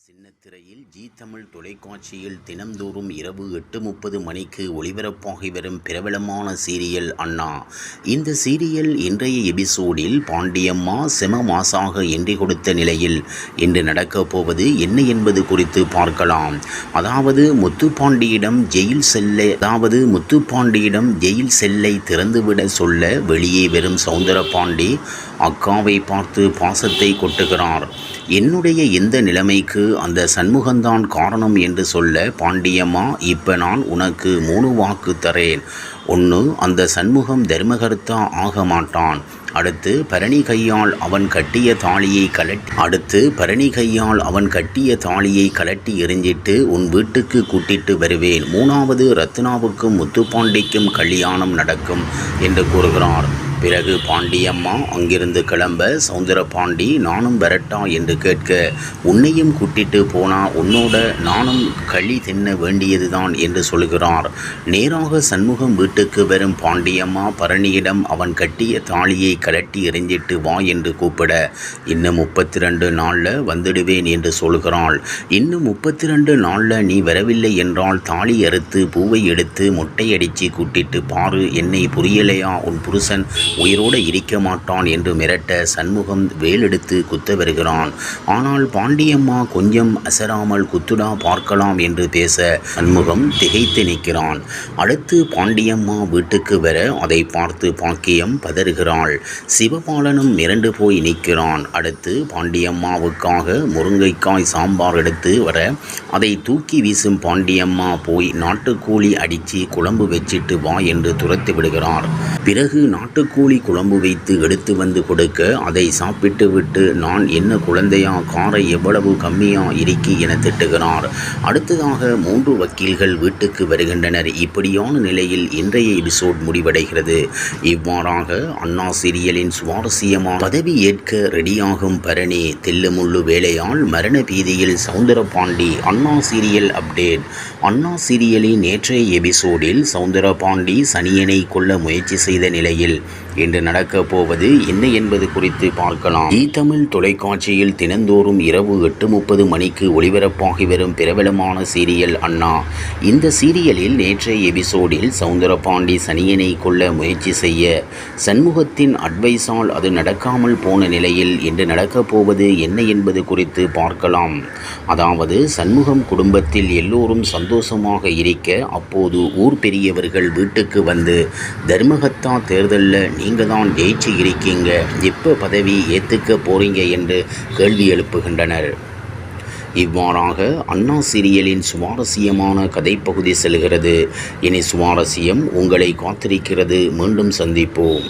சின்னத்திரையில் ஜீ தமிழ் தொலைக்காட்சியில் தினம்தோறும் இரவு 8:30 மணிக்கு ஒளிபரப்பாகி வரும் பிரபலமான சீரியல் அண்ணா. இந்த சீரியல் இன்றைய எபிசோடில் பாண்டியம்மா செம மாசாக என்ட்ரி கொடுத்த நிலையில் இன்று நடக்கப் போவது என்ன என்பது குறித்து பார்க்கலாம். அதாவது முத்துப்பாண்டியிடம் ஜெயில் செல்லை திறந்துவிட சொல்ல வெளியே வரும் சௌந்தரபாண்டி அக்காவை பார்த்து பாசத்தை கொட்டுகிறார். என்னுடைய இந்த நிலைமைக்கு அந்த சண்முகந்தான் காரணம் என்று சொல்ல பாண்டியம்மா, இப்ப நான் உனக்கு 3 வாக்கு தரேன். 1, அந்த சண்முகம் தர்மகர்த்தா ஆக மாட்டான். அடுத்து பரணி கையால் அவன் கட்டிய தாலியை கலட்டி எறிஞ்சிட்டு உன் வீட்டுக்கு கூட்டிட்டு வருவேன். 3வது, ரத்னாவுக்கும் முத்துப்பாண்டிக்கும் கல்யாணம் நடக்கும் என்று கூறுகிறார். பிறகு பாண்டியம்மா அங்கிருந்து கிளம்ப சௌந்தரபாண்டி நானும் வரட்டா என்று கேட்க, உன்னையும் கூட்டிட்டு போனா உன்னோட நானும் களி தின்ன வேண்டியதுதான் என்று சொல்கிறார். நேராக சண்முகம் வீட்டுக்கு வரும் பாண்டியம்மா பரணியிடம் அவன் கட்டிய தாலியை கலட்டி எறிஞ்சிட்டு வா என்று கூப்பிட, இன்னும் 32 நாளில் வந்துடுவேன் என்று சொல்கிறாள். இன்னும் 32 நாளில் நீ வரவில்லை என்றால் தாலி அறுத்து பூவை எடுத்து மொட்டையடிச்சு கூட்டிட்டு பாரு. என்னை புரியலையா? உன் புருஷன் உயிரோடு இருக்க மாட்டான் என்று மிரட்ட சண்முகம் வேலெடுத்து குத்த வருகிறான். ஆனால் பாண்டியம்மா கொஞ்சம் அசராமல் குத்துடா பார்க்கலாம் என்று பேச சண்முகம் திகைத்து நிற்கிறான். அடுத்து பாண்டியம்மா வீட்டுக்கு வர அதை பார்த்து பாக்கியம் பதறுகிறாள். சிவபாலனும் மிரண்டு போய் நிற்கிறான். அடுத்து பாண்டியம்மாவுக்காக முருங்கைக்காய் சாம்பார் எடுத்து வர அதை தூக்கி வீசும் பாண்டியம்மா போய் நாட்டுக்கோழி அடித்து குழம்பு வச்சிட்டு வா என்று துரத்து விடுகிறார். பிறகு நாட்டுக்கோழி குழம்பு வைத்து எடுத்து வந்து கொடுக்க அதை சாப்பிட்டு விட்டு, நான் என்ன குழந்தையா, காரை எவ்வளவு கம்மியா இருக்கி என திட்டுகிறார். அடுத்ததாக 3 வக்கீல்கள் வீட்டுக்கு வருகின்றனர். இப்படியான நிலையில் இன்றைய எபிசோட் முடிவடைகிறது. இவ்வாறாக அண்ணா சீரியலின் சுவாரஸ்யமான பதவி ஏற்க ரெடியாகும் பரணி தில்லுமுள்ளு வேலையால் மரண பீதியில் சௌந்தரபாண்டி. அண்ணா சீரியல் அப்டேட். அண்ணா சீரியலின் நேற்றைய எபிசோடில் சௌந்தரபாண்டி சனியனை கொல்ல முயற்சி செய்த நிலையில் இன்று நடக்கப் போவது என்ன என்பது குறித்து பார்க்கலாம். ஜீ தமிழ் தொலைக்காட்சியில் தினந்தோறும் இரவு 8:30 மணிக்கு ஒளிபரப்பாகி வரும் பிரபலமான சீரியல் அண்ணா. இந்த சீரியலில் நேற்றைய எபிசோடில் சௌந்தரபாண்டி சனியனை கொல்ல முயற்சி செய்ய சண்முகத்தின் அட்வைஸால் அது நடக்காமல் போன நிலையில் இன்று நடக்கப் போவது என்ன என்பது குறித்து பார்க்கலாம். அதாவது சண்முகம் குடும்பத்தில் எல்லோரும் சந்தோஷமாக இருக்க அப்போது ஊர் பெரியவர்கள் வீட்டுக்கு வந்து, தர்மகர்த்தா தேர்தலில் நீங்க தான் ஜெயிச்சு இருக்கீங்க, எப்போ பதவி ஏற்றுக்க போறீங்க என்று கேள்வி எழுப்புகின்றனர். இவ்வாறாக அண்ணா சீரியலின் சுவாரஸ்யமான கதைப்பகுதி செல்கிறது. இனி சுவாரஸ்யம் உங்களை காத்திருக்கிறது. மீண்டும் சந்திப்போம்.